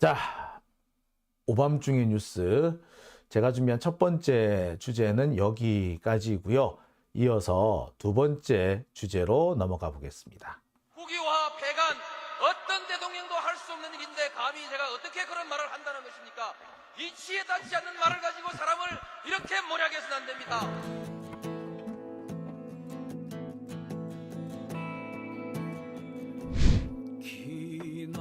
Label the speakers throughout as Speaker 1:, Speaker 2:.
Speaker 1: 자, 오밤중의 뉴스. 제가 준비한 첫 번째 주제는 여기까지고요. 이어서 두 번째 주제로 넘어가 보겠습니다.
Speaker 2: 국유화 폐간 어떤 대통령도 할 수 없는 일인데 감히 제가 어떻게 그런 말을 한다는 것입니까? 이치에 닿지 않는 말을 가지고 사람을 이렇게 몰약해서는 안 됩니다.
Speaker 3: 기나긴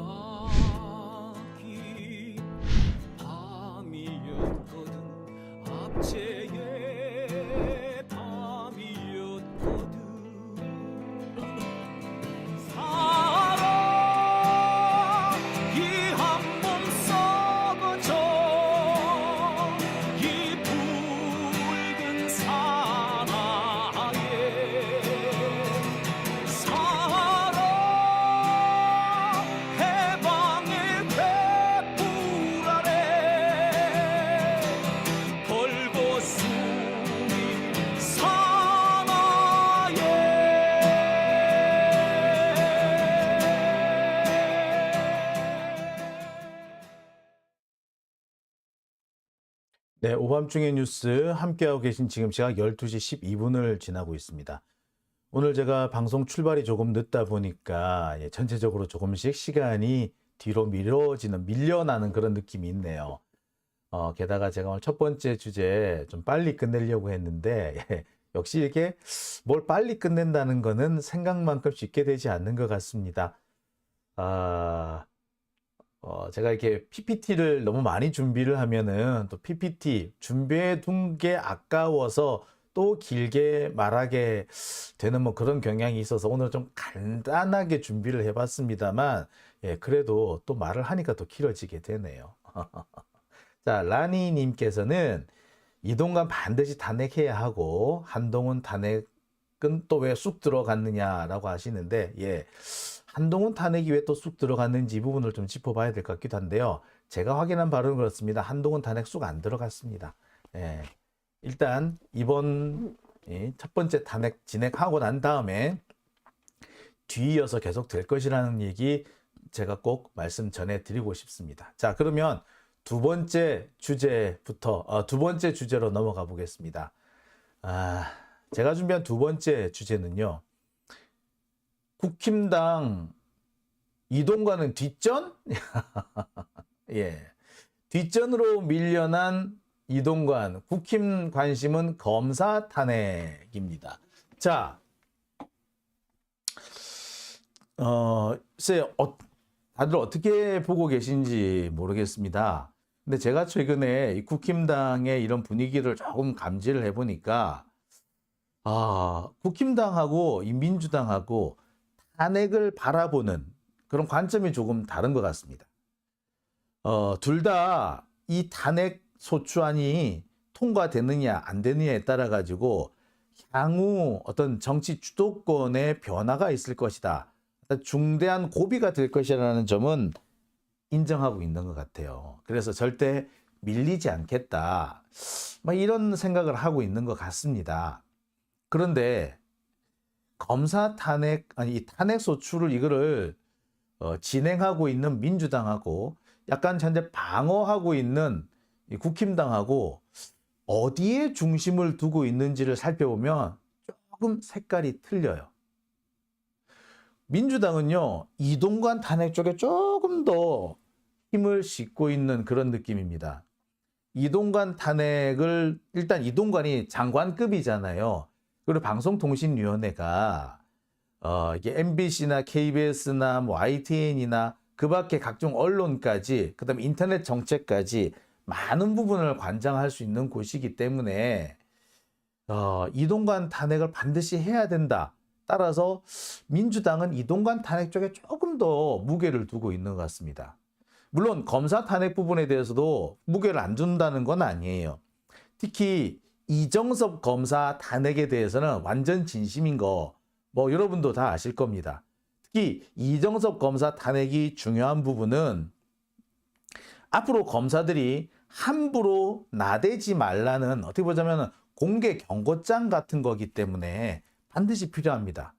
Speaker 3: 밤이었거든. 압제의 밤이었거든. 사랑이 한 몸 썩어져 이 붉은 사나에 사랑 해방의 횃불 아래 걸고 숨이
Speaker 1: 네, 오밤중의 뉴스 함께하고 계신 지금 시각 12시 12분을 지나고 있습니다. 오늘 제가 방송 출발이 조금 늦다 보니까 전체적으로 조금씩 시간이 뒤로 밀려나는 그런 느낌이 있네요. 게다가 제가 오늘 첫 번째 주제 좀 빨리 끝내려고 했는데 역시 이렇게 뭘 빨리 끝낸다는 거는 생각만큼 쉽게 되지 않는 것 같습니다. 제가 이렇게 PPT를 너무 많이 준비를 하면은 또 PPT 준비해 둔 게 아까워서 또 길게 말하게 되는 뭐 그런 경향이 있어서 오늘 좀 간단하게 준비를 해봤습니다만, 그래도 또 말을 하니까 또 길어지게 되네요. 자, 라니님께서는 이동관 반드시 탄핵해야 하고 한동훈 탄핵은 또 왜 쑥 들어갔느냐라고 하시는데, 한동훈 탄핵이 왜 또 쑥 들어갔는지 이 부분을 좀 짚어봐야 될 것 같기도 한데요. 제가 확인한 바로는 그렇습니다. 한동훈 탄핵 쑥 안 들어갔습니다. 일단 이번 첫 번째 탄핵 진행하고 난 다음에 뒤이어서 계속 될 것이라는 얘기 제가 꼭 말씀 전해드리고 싶습니다. 자, 그러면 두 번째 주제로 넘어가 보겠습니다. 제가 준비한 두 번째 주제는요. 국힘당 이동관은 뒷전? 뒷전으로 밀려난 이동관, 국힘 관심은 검사 탄핵입니다. 자, 글쎄요, 다들 어떻게 보고 계신지 모르겠습니다. 근데 제가 최근에 이 국힘당의 이런 분위기를 조금 감지를 해보니까, 국힘당하고 이 민주당하고 탄핵을 바라보는 그런 관점이 조금 다른 것 같습니다. 둘 다 이 탄핵 소추안이 통과되느냐 안 되느냐에 따라 가지고 향후 어떤 정치 주도권의 변화가 있을 것이다. 중대한 고비가 될 것이라는 점은 인정하고 있는 것 같아요. 그래서 절대 밀리지 않겠다. 이런 생각을 하고 있는 것 같습니다. 그런데 검사 탄핵, 이 탄핵 소추를 이거를 진행하고 있는 민주당하고 약간 현재 방어하고 있는 이 국힘당하고 어디에 중심을 두고 있는지를 살펴보면 조금 색깔이 틀려요. 민주당은요, 이동관 탄핵 쪽에 조금 더 힘을 싣고 있는 그런 느낌입니다. 이동관 탄핵을, 일단 이동관이 장관급이잖아요. 그리고 방송통신위원회가 이게 MBC나 KBS나 뭐 YTN이나 그 밖에 각종 언론까지, 그다음에 인터넷 정책까지 많은 부분을 관장할 수 있는 곳이기 때문에 이동관 탄핵을 반드시 해야 된다. 따라서 민주당은 이동관 탄핵 쪽에 조금 더 무게를 두고 있는 것 같습니다. 물론 검사 탄핵 부분에 대해서도 무게를 안 둔다는 건 아니에요. 특히 이정섭 검사 탄핵에 대해서는 완전 진심인 거 여러분도 다 아실 겁니다. 특히 이정섭 검사 탄핵이 중요한 부분은 앞으로 검사들이 함부로 나대지 말라는, 어떻게 보자면 공개 경고장 같은 거기 때문에 반드시 필요합니다.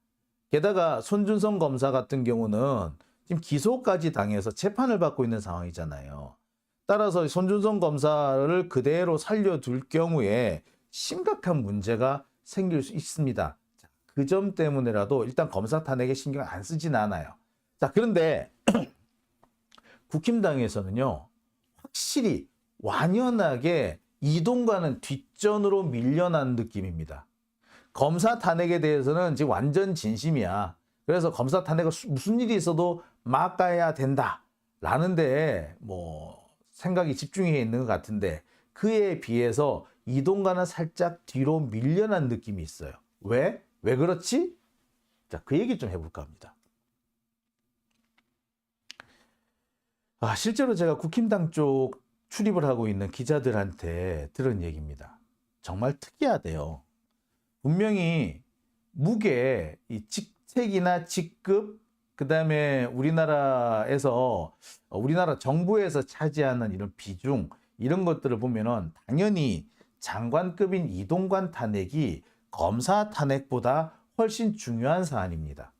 Speaker 1: 게다가 손준성 검사 같은 경우는 지금 기소까지 당해서 재판을 받고 있는 상황이잖아요. 따라서 손준성 검사를 그대로 살려둘 경우에 심각한 문제가 생길 수 있습니다. 그 점 때문에라도 일단 검사 탄핵에 신경 안 쓰진 않아요. 자, 그런데 국힘당에서는요, 확실히 완연하게 이동관은 뒷전으로 밀려난 느낌입니다. 검사 탄핵에 대해서는 지금 완전 진심이야. 그래서 검사 탄핵을 무슨 일이 있어도 막아야 된다라는 데에 뭐 생각이 집중해 있는 것 같은데, 그에 비해서 이동관은 살짝 뒤로 밀려난 느낌이 있어요. 왜? 왜 그렇지? 자, 그 얘기 좀 해볼까 합니다. 실제로 제가 국힘당 쪽 출입을 하고 있는 기자들한테 들은 얘기입니다. 정말 특이하대요. 분명히 무게, 이 직책이나 직급, 그 다음에 우리나라에서, 우리나라 정부에서 차지하는 이런 비중, 이런 것들을 보면은 당연히 장관급인 이동관 탄핵이 검사 탄핵보다 훨씬 중요한 사안입니다.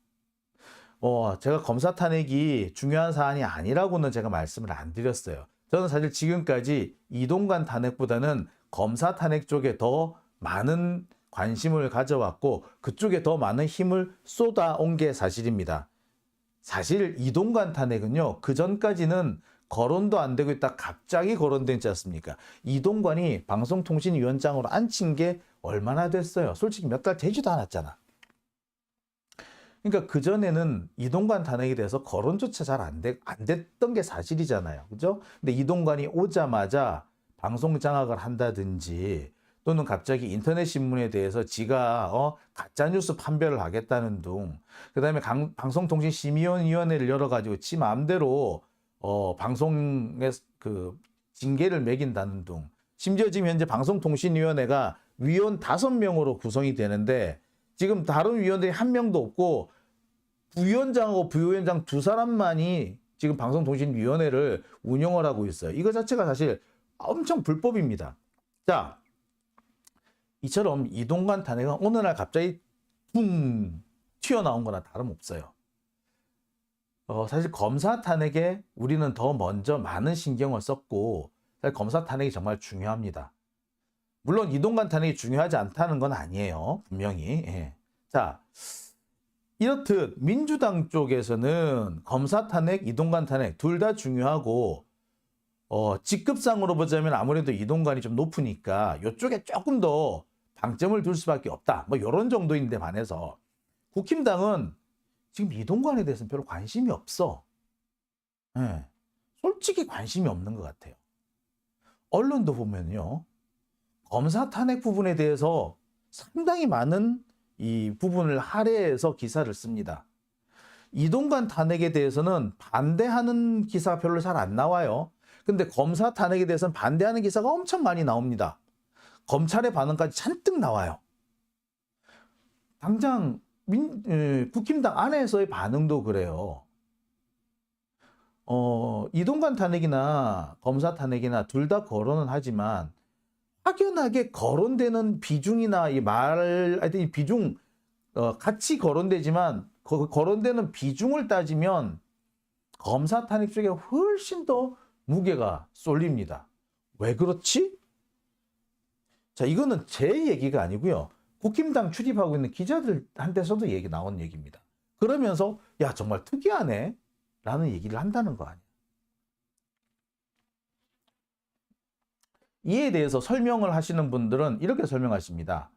Speaker 1: 제가 검사 탄핵이 중요한 사안이 아니라고는 제가 말씀을 안 드렸어요. 저는 사실 지금까지 이동관 탄핵보다는 검사 탄핵 쪽에 더 많은 관심을 가져왔고 그쪽에 더 많은 힘을 쏟아온 게 사실입니다. 사실 이동관 탄핵은요, 그 전까지는 거론도 안 되고 있다 갑자기 거론되지 않습니까? 이동관이 방송통신위원장으로 앉힌 게 얼마나 됐어요? 솔직히 몇 달 되지도 않았잖아. 그러니까 그전에는 이동관 탄핵에 대해서 거론조차 잘 안 됐던 게 사실이잖아요. 그죠? 근데 이동관이 오자마자 방송 장악을 한다든지 또는 갑자기 인터넷 신문에 대해서 지가 가짜뉴스 판별을 하겠다는 둥, 그 다음에 방송통신심의위원회를 열어가지고 지 마음대로 방송에 그 징계를 매긴다는 둥, 심지어 지금 현재 방송통신위원회가 위원 5명으로 구성이 되는데 지금 다른 위원들이 한 명도 없고 부위원장하고 부위원장 2사람만이 지금 방송통신위원회를 운영을 하고 있어요. 이거 자체가 사실 엄청 불법입니다. 자, 이처럼 이동관 탄핵은 어느 날 갑자기 붕 튀어나온 거나 다름없어요. 사실 검사 탄핵에 우리는 더 먼저 많은 신경을 썼고 사실 검사 탄핵이 정말 중요합니다. 물론 이동관 탄핵이 중요하지 않다는 건 아니에요. 분명히. 예. 자, 이렇듯 민주당 쪽에서는 검사 탄핵, 이동관 탄핵 둘 다 중요하고 직급상으로 보자면 아무래도 이동관이 좀 높으니까 이쪽에 조금 더 방점을 둘 수밖에 없다. 뭐 이런 정도인데 반해서 국힘당은 지금 이동관에 대해서는 별로 관심이 없어. 예. 솔직히 관심이 없는 것 같아요. 언론도 보면요, 검사 탄핵 부분에 대해서 상당히 많은 이 부분을 할애해서 기사를 씁니다. 이동관 탄핵에 대해서는 반대하는 기사 별로 잘 안 나와요. 근데 검사 탄핵에 대해서는 반대하는 기사가 엄청 많이 나옵니다. 검찰의 반응까지 잔뜩 나와요. 당장 국힘당 안에서의 반응도 그래요. 이동관 탄핵이나 검사 탄핵이나 둘 다 거론은 하지만 확연하게 거론되는 비중이나 이 비중 같이 거론되지만 거론되는 비중을 따지면 검사 탄핵 쪽에 훨씬 더 무게가 쏠립니다. 왜 그렇지? 자, 이거는 제 얘기가 아니고요. 국힘당 출입하고 있는 기자들한테서도 나온 얘기입니다. 그러면서 야, 정말 특이하네 라는 얘기를 한다는 거 아니에요. 이에 대해서 설명을 하시는 분들은 이렇게 설명하십니다.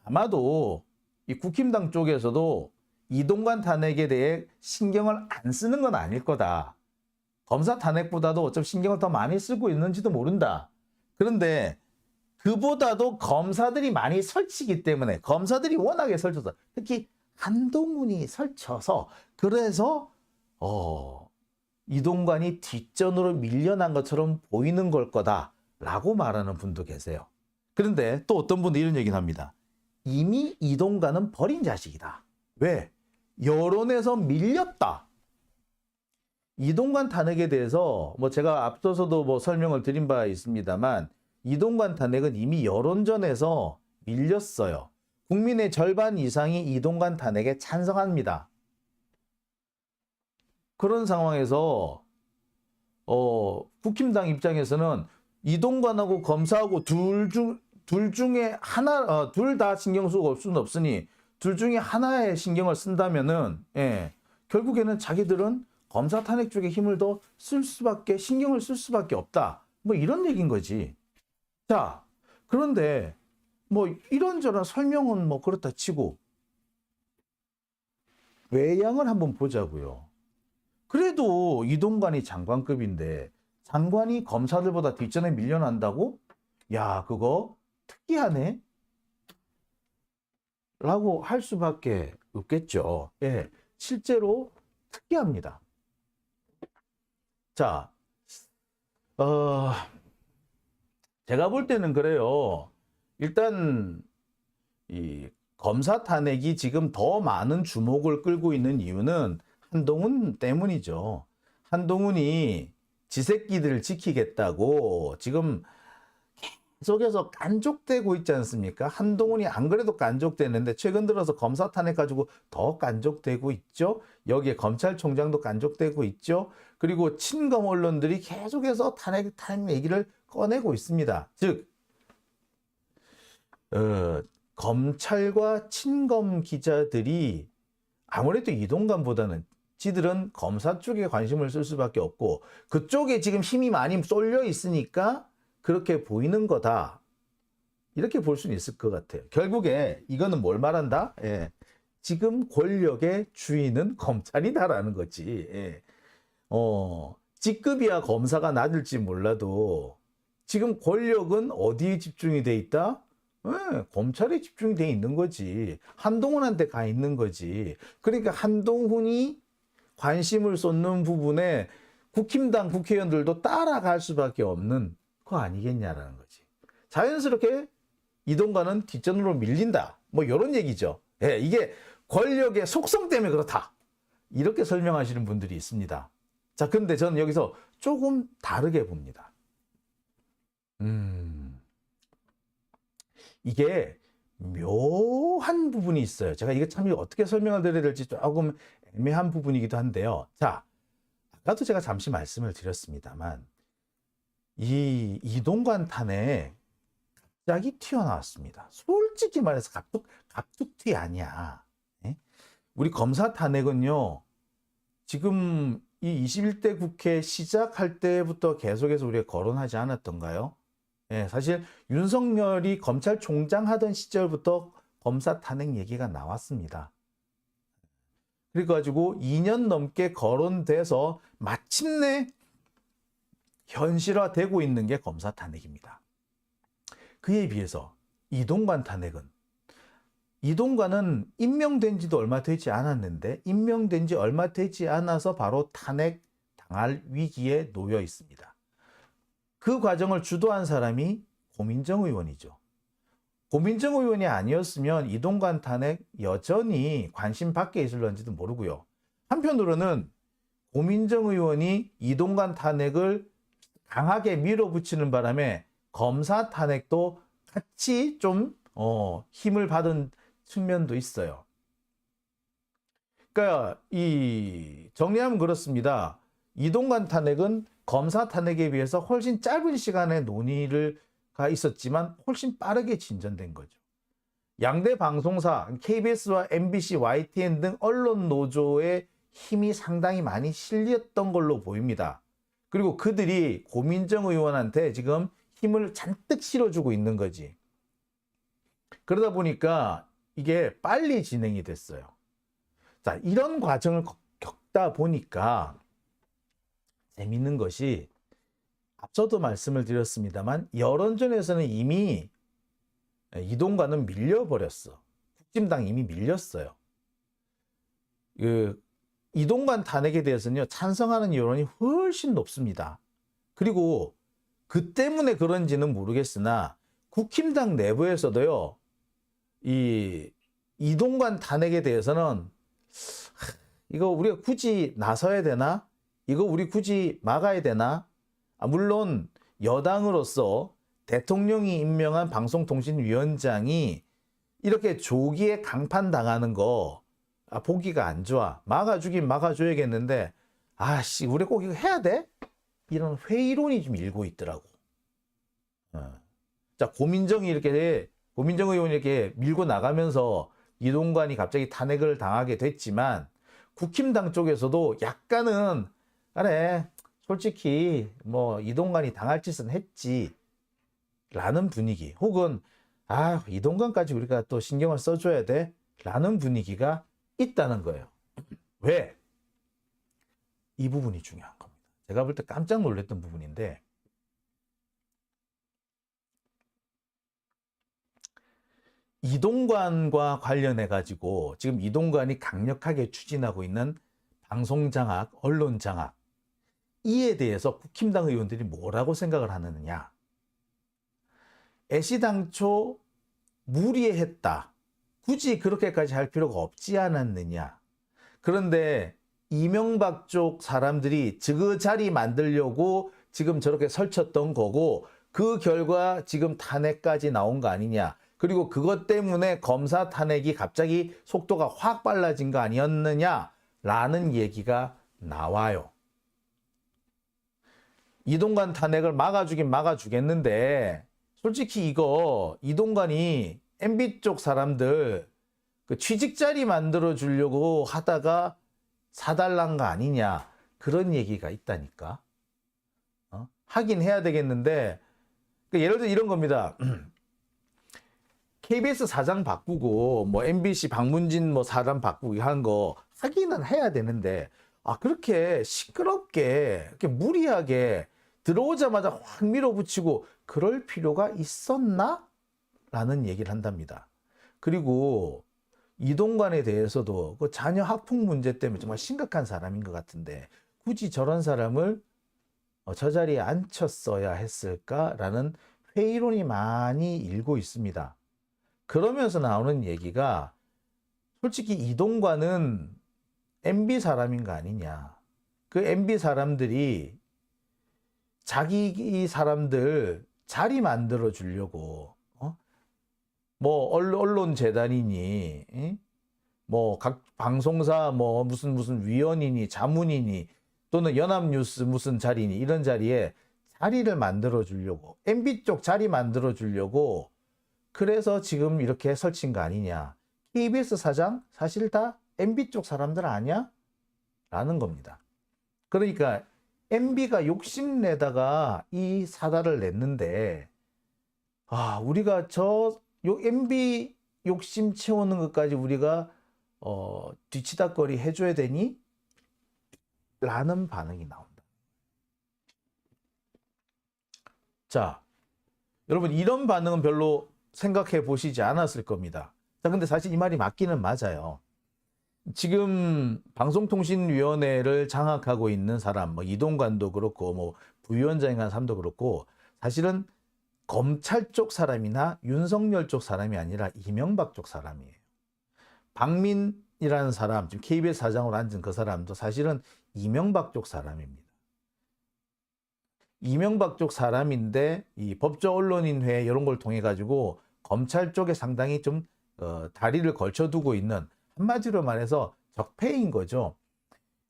Speaker 1: 아마도 이 국힘당 쪽에서도 이동관 탄핵에 대해 신경을 안 쓰는 건 아닐 거다. 검사 탄핵보다도 어차피 신경을 더 많이 쓰고 있는지도 모른다. 그런데 그보다도 검사들이 많이 설치기 때문에, 검사들이 워낙에 설쳐서, 특히 한동훈이 설쳐서, 그래서 이동관이 뒷전으로 밀려난 것처럼 보이는 걸 거다 라고 말하는 분도 계세요. 그런데 또 어떤 분도 이런 얘기를 합니다. 이미 이동관은 버린 자식이다. 왜? 여론에서 밀렸다. 이동관 탄핵에 대해서 뭐 제가 앞서서도 뭐 설명을 드린 바 있습니다만 이동관 탄핵은 이미 여론전에서 밀렸어요. 국민의 절반 이상이 이동관 탄핵에 찬성합니다. 그런 상황에서 국힘당 입장에서는 이동관하고 검사하고 둘 중에 하나, 둘 다 신경 쓰고 올 수는 없으니 둘 중에 하나에 신경을 쓴다면은, 예, 결국에는 자기들은 검사 탄핵 쪽에 힘을 더 신경을 쓸 수밖에 없다. 뭐 이런 얘기인 거지. 자, 그런데 뭐 이런저런 설명은 뭐 그렇다 치고 외양을 한번 보자고요. 그래도 이동관이 장관급인데 장관이 검사들보다 뒷전에 밀려난다고? 야, 그거 특이하네? 라고 할 수밖에 없겠죠. 예, 실제로 특이합니다. 자, 제가 볼 때는 그래요. 일단 이 검사 탄핵이 지금 더 많은 주목을 끌고 있는 이유는 한동훈 때문이죠. 한동훈이 지 새끼들을 지키겠다고 지금 계속해서 깐족되고 있지 않습니까? 한동훈이 안 그래도 깐족되는데 최근 들어서 검사 탄핵 가지고 더 깐족되고 있죠. 여기에 검찰총장도 깐족되고 있죠. 그리고 친검 언론들이 계속해서 탄핵 얘기를 꺼내고 있습니다. 즉 검찰과 친검 기자들이 아무래도 이동관보다는 지들은 검사 쪽에 관심을 쓸 수밖에 없고 그쪽에 지금 힘이 많이 쏠려 있으니까 그렇게 보이는 거다. 이렇게 볼 수는 있을 것 같아요. 결국에 이거는 뭘 말한다? 예. 지금 권력의 주인은 검찰이다라는 거지. 예. 직급이야 검사가 낮을지 몰라도 지금 권력은 어디에 집중이 돼 있다? 네, 검찰에 집중이 돼 있는 거지. 한동훈한테 가 있는 거지. 그러니까 한동훈이 관심을 쏟는 부분에 국힘당 국회의원들도 따라갈 수밖에 없는 거 아니겠냐라는 거지. 자연스럽게 이동관은 뒷전으로 밀린다. 뭐 이런 얘기죠. 예, 이게 권력의 속성 때문에 그렇다. 이렇게 설명하시는 분들이 있습니다. 자, 근데 저는 여기서 조금 다르게 봅니다. 이게 묘한 부분이 있어요. 제가 이게 참 어떻게 설명을 드려야 될지 조금 애매한 부분이기도 한데요. 자, 아까도 제가 잠시 말씀을 드렸습니다만 이 이동관 탄핵 갑자기 튀어나왔습니다. 솔직히 말해서 갑툭튀 아니야. 예? 우리 검사 탄핵은요. 지금 이 21대 국회 시작할 때부터 계속해서 우리가 거론하지 않았던가요? 예, 사실 윤석열이 검찰총장 하던 시절부터 검사 탄핵 얘기가 나왔습니다. 그래가지고 2년 넘게 거론돼서 마침내 현실화되고 있는 게 검사 탄핵입니다. 그에 비해서 이동관 탄핵은 이동관은 임명된 지도 얼마 되지 않았는데 임명된 지 얼마 되지 않아서 바로 탄핵 당할 위기에 놓여 있습니다. 그 과정을 주도한 사람이 고민정 의원이죠. 고민정 의원이 아니었으면 이동관 탄핵 여전히 관심 밖에 있을런지도 모르고요. 한편으로는 고민정 의원이 이동관 탄핵을 강하게 밀어붙이는 바람에 검사 탄핵도 같이 좀 힘을 받은 측면도 있어요. 그러니까 정리하면 그렇습니다. 이동관 탄핵은 검사 탄핵에 비해서 훨씬 짧은 시간의 논의가 있었지만 훨씬 빠르게 진전된 거죠. 양대 방송사 KBS와 MBC, YTN 등 언론 노조의 힘이 상당히 많이 실렸던 걸로 보입니다. 그리고 그들이 고민정 의원한테 지금 힘을 잔뜩 실어주고 있는 거지. 그러다 보니까 이게 빨리 진행이 됐어요. 자, 이런 과정을 겪다 보니까 재밌는 것이 앞서도 말씀을 드렸습니다만 여론전에서는 이미 이동관은 밀려버렸어. 국힘당 이미 밀렸어요. 이동관 탄핵에 대해서는요, 찬성하는 여론이 훨씬 높습니다. 그리고 그 때문에 그런지는 모르겠으나 국힘당 내부에서도요, 이동관 탄핵에 대해서는 이거 우리가 굳이 나서야 되나? 이거 우리 굳이 막아야 되나? 물론 여당으로서 대통령이 임명한 방송통신위원장이 이렇게 조기에 강판당하는 거 보기가 안 좋아. 막아주긴 막아줘야겠는데 아씨, 우리 꼭 이거 해야 돼? 이런 회의론이 좀 일고 있더라고. 자, 고민정 의원이 이렇게 밀고 나가면서 이동관이 갑자기 탄핵을 당하게 됐지만, 국힘당 쪽에서도 약간은, 그래, 솔직히, 뭐, 이동관이 당할 짓은 했지. 라는 분위기. 혹은, 아, 이동관까지 우리가 또 신경을 써줘야 돼. 라는 분위기가 있다는 거예요. 왜? 이 부분이 중요한 겁니다. 제가 볼 때 깜짝 놀랐던 부분인데, 이동관과 관련해 가지고 지금 이동관이 강력하게 추진하고 있는 방송 장악, 언론 장악, 이에 대해서 국힘당 의원들이 뭐라고 생각을 하느냐. 애시당초 무리했다. 굳이 그렇게까지 할 필요가 없지 않았느냐. 그런데 이명박 쪽 사람들이 그 자리 만들려고 지금 저렇게 설쳤던 거고, 그 결과 지금 탄핵까지 나온 거 아니냐. 그리고 그것 때문에 검사 탄핵이 갑자기 속도가 확 빨라진 거 아니었느냐라는 얘기가 나와요. 이동관 탄핵을 막아주긴 막아주겠는데, 솔직히 이거 이동관이 MB 쪽 사람들 그 취직 자리 만들어 주려고 하다가 사달란 거 아니냐, 그런 얘기가 있다니까. 하긴 해야 되겠는데, 예를 들어 이런 겁니다. KBS 사장 바꾸고 뭐 MBC 박문진 뭐 사장 바꾸기 한 거 하기는 해야 되는데, 그렇게 시끄럽게 이렇게 무리하게 들어오자마자 확 밀어붙이고 그럴 필요가 있었나? 라는 얘기를 한답니다. 그리고 이동관에 대해서도 그 자녀 학폭 문제 때문에 정말 심각한 사람인 것 같은데, 굳이 저런 사람을 저 자리에 앉혔어야 했을까라는 회의론이 많이 일고 있습니다. 그러면서 나오는 얘기가, 솔직히 이동관은 MB 사람인 거 아니냐. 그 MB 사람들이 자기 사람들 자리 만들어 주려고, 뭐 언론 재단이니, 뭐 각 방송사 뭐 무슨 위원이니 자문이니 또는 연합뉴스 무슨 자리니, 이런 자리에 자리를 만들어 주려고, MB 쪽 자리 만들어 주려고, 그래서 지금 이렇게 설친 거 아니냐. KBS 사장 사실 다 MB 쪽 사람들 아니야? 라는 겁니다. 그러니까 MB가 욕심내다가 이 사달을 냈는데, 우리가 MB 욕심 채우는 것까지 우리가 뒤치다거리 해줘야 되니? 라는 반응이 나온다. 자, 여러분, 이런 반응은 별로 생각해 보시지 않았을 겁니다. 자, 근데 사실 이 말이 맞기는 맞아요. 지금 방송통신위원회를 장악하고 있는 사람, 뭐 이동관도 그렇고, 뭐 부위원장인 사람도 그렇고, 사실은 검찰 쪽 사람이나 윤석열 쪽 사람이 아니라 이명박 쪽 사람이에요. 박민이라는 사람, 지금 KBS 사장으로 앉은 그 사람도 사실은 이명박 쪽 사람입니다. 이명박 쪽 사람인데, 이 법조언론인회 이런 걸 통해 가지고 검찰 쪽에 상당히 좀 다리를 걸쳐두고 있는, 한마디로 말해서 적폐인 거죠.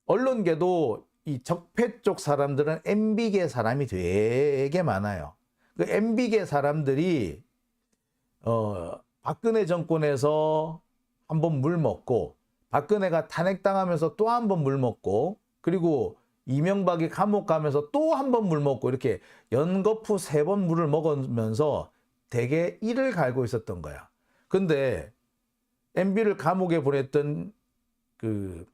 Speaker 1: 언론계도 이 적폐 쪽 사람들은 MB계 사람이 되게 많아요. 그 MB계 사람들이 박근혜 정권에서 한번 물 먹고, 박근혜가 탄핵당하면서 또 한 번 물 먹고, 그리고 이명박이 감옥 가면서 또 한 번 물 먹고, 이렇게 연거푸 3번 물을 먹으면서 되게 이를 갈고 있었던 거야. 근데 MB를 감옥에 보냈던 그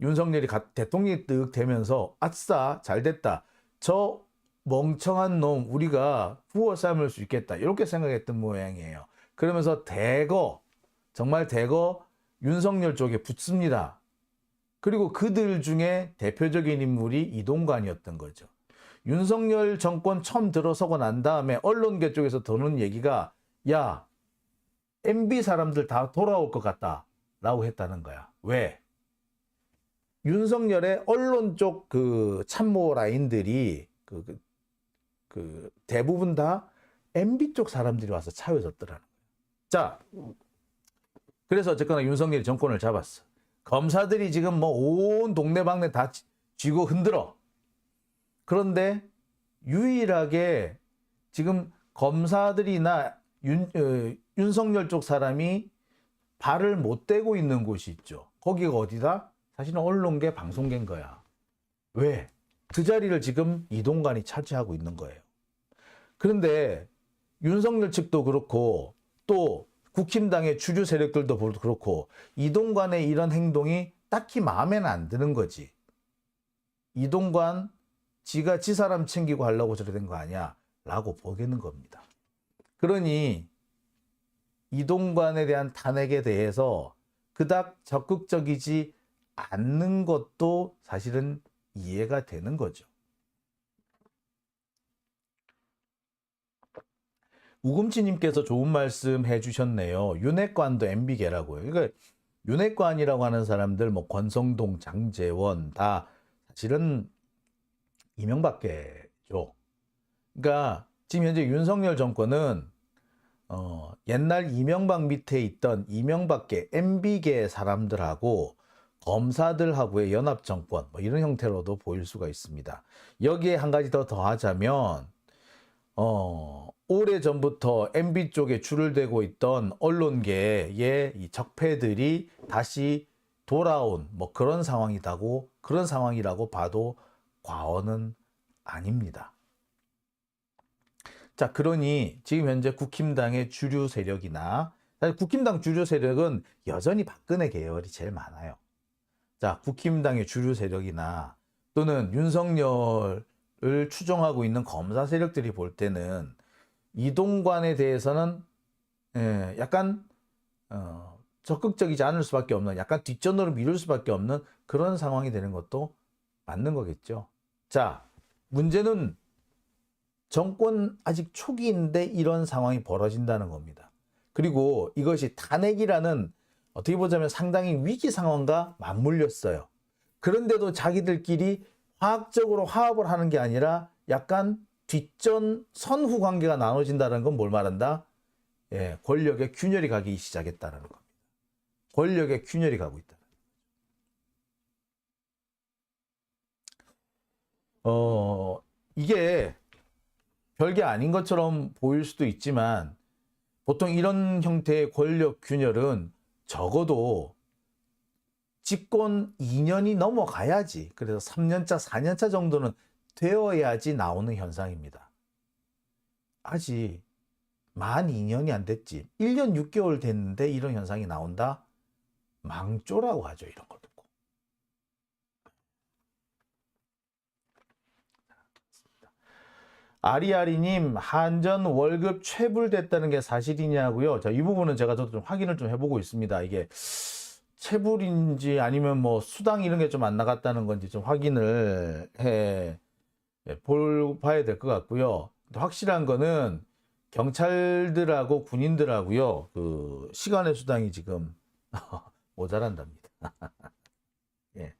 Speaker 1: 윤석열이 대통령이 뜩 되면서, 아싸 잘 됐다, 저 멍청한 놈 우리가 구워 삶을 수 있겠다, 이렇게 생각했던 모양이에요. 그러면서 정말 대거 윤석열 쪽에 붙습니다. 그리고 그들 중에 대표적인 인물이 이동관이었던 거죠. 윤석열 정권 처음 들어서고 난 다음에 언론계 쪽에서 도는 얘기가, 야, MB 사람들 다 돌아올 것 같다 라고 했다는 거야. 왜? 윤석열의 언론 쪽 그 참모 라인들이 그 대부분 다 MB 쪽 사람들이 와서 차여졌더라는 거야. 자, 그래서 어쨌거나 윤석열이 정권을 잡았어. 검사들이 지금 뭐 온 동네방네 다 쥐고 흔들어. 그런데 유일하게 지금 검사들이나 윤석열 쪽 사람이 발을 못 대고 있는 곳이 있죠. 거기가 어디다? 사실은 언론계, 방송계인 거야. 왜? 그 자리를 지금 이동관이 차지하고 있는 거예요. 그런데 윤석열 측도 그렇고 또 국힘당의 주류 세력들도 그렇고 이동관의 이런 행동이 딱히 마음에는 안 드는 거지. 이동관 지가 지 사람 챙기고 하려고 저래 된 거 아니야 라고 보겠는 겁니다. 그러니 이동관에 대한 탄핵에 대해서 그닥 적극적이지 않는 것도 사실은 이해가 되는 거죠. 우금치님께서 좋은 말씀 해주셨네요. 윤핵관도 MB계라고요. 그러니까 윤핵관이라고 하는 사람들, 뭐 권성동, 장제원 다 사실은 이명박계죠. 그러니까 지금 현재 윤석열 정권은 옛날 이명박 밑에 있던 이명박계, MB계 사람들하고 검사들하고의 연합정권 뭐 이런 형태로도 보일 수가 있습니다. 여기에 한 가지 더 더하자면 오래전부터 MB 쪽에 줄을 대고 있던 언론계의 이 적폐들이 다시 돌아온 뭐 그런 상황이라고 봐도 과언은 아닙니다. 자, 그러니 지금 현재 국힘당의 주류 세력이나 사실 국힘당 주류 세력은 여전히 박근혜 계열이 제일 많아요. 자, 국힘당의 주류 세력이나 또는 윤석열을 추종하고 있는 검사 세력들이 볼 때는 이동관에 대해서는 약간 적극적이지 않을 수밖에 없는, 약간 뒷전으로 미룰 수밖에 없는 그런 상황이 되는 것도 맞는 거겠죠. 자, 문제는 정권 아직 초기인데 이런 상황이 벌어진다는 겁니다. 그리고 이것이 탄핵이라는 어떻게 보자면 상당히 위기 상황과 맞물렸어요. 그런데도 자기들끼리 화학적으로 화합을 하는 게 아니라 약간 뒷전 선후 관계가 나눠진다는 건 뭘 말한다? 예, 권력의 균열이 가기 시작했다는 겁니다. 권력의 균열이 가고 있다. 이게 별게 아닌 것처럼 보일 수도 있지만 보통 이런 형태의 권력 균열은 적어도 집권 2년이 넘어가야지, 그래서 3년차, 4년차 정도는 되어야지 나오는 현상입니다. 아직 만 2년이 안 됐지, 1년 6개월 됐는데 이런 현상이 나온다? 망조라고 하죠, 이런 걸 듣고. 아리아리님, 한전 월급 체불됐다는 게 사실이냐고요? 자, 이 부분은 제가 저도 좀 확인을 좀 해보고 있습니다. 이게 체불인지 아니면 뭐 수당 이런 게 좀 안 나갔다는 건지 좀 확인을 봐야 될 것 같고요. 확실한 거는 경찰들하고 군인들하고요, 그 시간의 수당이 지금 모자란답니다. 예.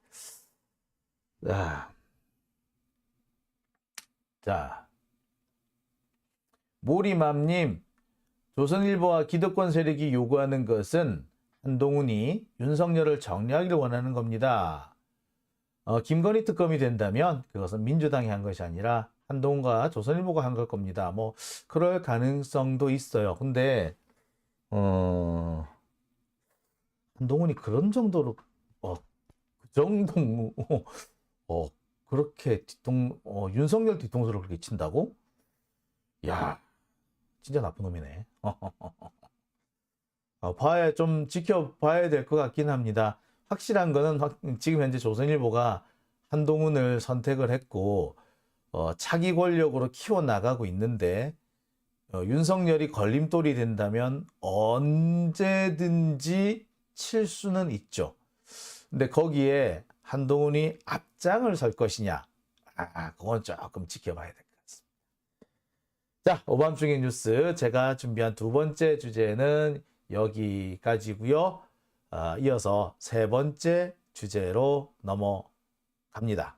Speaker 1: 자, 모리맘님, 조선일보와 기득권 세력이 요구하는 것은 한동훈이 윤석열을 정리하기를 원하는 겁니다. 김건희 특검이 된다면 그것은 민주당이 한 것이 아니라 한동훈과 조선일보가 한 걸 겁니다. 뭐 그럴 가능성도 있어요. 근데 한동훈이 그런 정도로 그 정도 그렇게 윤석열 뒤통수를 그렇게 친다고? 야, 진짜 나쁜 놈이네. 좀 지켜봐야 될 것 같긴 합니다. 확실한 거는 지금 현재 조선일보가 한동훈을 선택을 했고 차기 권력으로 키워나가고 있는데 윤석열이 걸림돌이 된다면 언제든지 칠 수는 있죠. 근데 거기에 한동훈이 앞장을 설 것이냐, 그건 조금 지켜봐야 될 것 같습니다. 자, 오밤중의 뉴스, 제가 준비한 두 번째 주제는 여기까지고요. 이어서 세 번째 주제로 넘어갑니다.